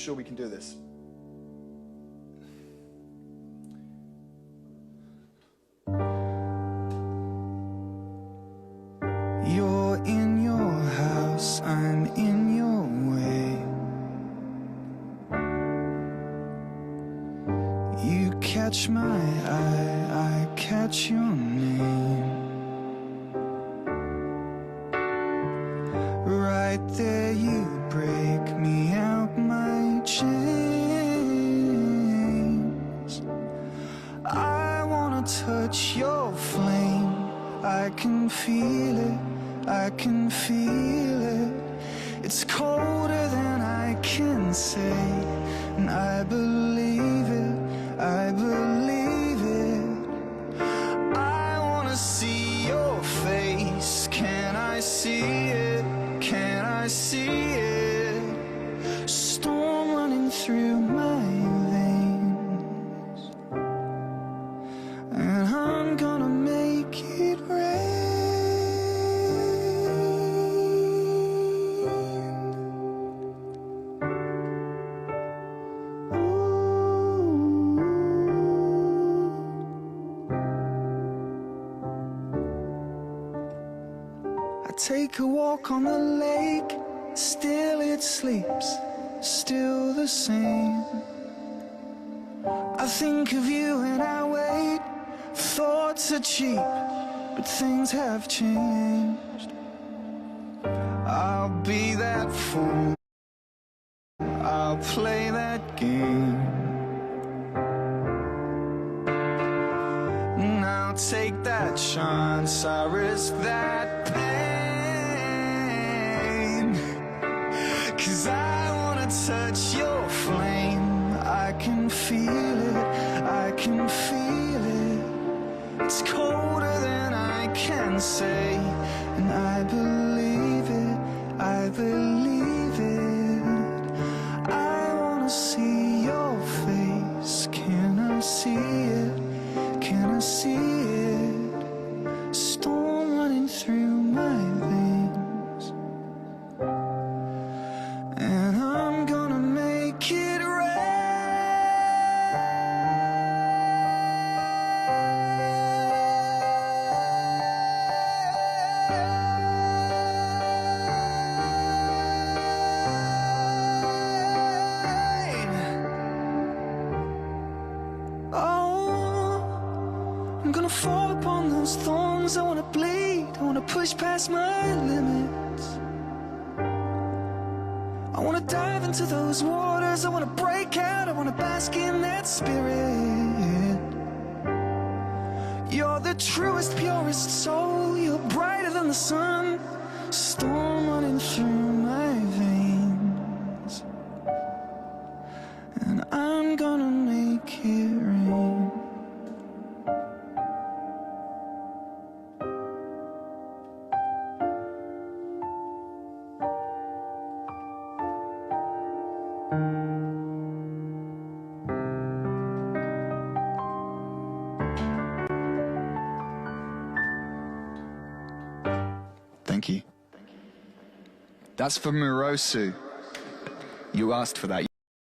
sure we can do this. You're in your house, I'm in your way. You catch my eye, I catch your name. Right there you break me out my chains. I wanna touch your flame, I can feel it, I can feel it. It's colder than I can say, and I believe it, I believe it. I wanna see your face, can I see it, can I see it? Storm running through my veins, and I'm gonna make it rain. I take a walk on the lake, still it sleeps, still the same. I think of you and I wait, thoughts are cheap, but things have changed. I'll be that fool, I'll play that game, and I'll take that chance, I risk that pain. 'Cause I wanna touch your flame, I can feel it, I can feel it. It's colder than I can say, and I believe it, I believe it. I wanna see your face, can I see it, can I see it? Storm running through my veins, and I'm gonna make it rain. Oh, I'm gonna fall upon those thorns. I wanna bleed, I wanna push past my limits. I wanna dive into those waters, I wanna break out, I wanna bask in that spirit. You're the truest, purest soul, you're brighter than the sun. Storm running through my veins, and I'm gonna make it rain. Thank you. That's for Morosu. You asked for that.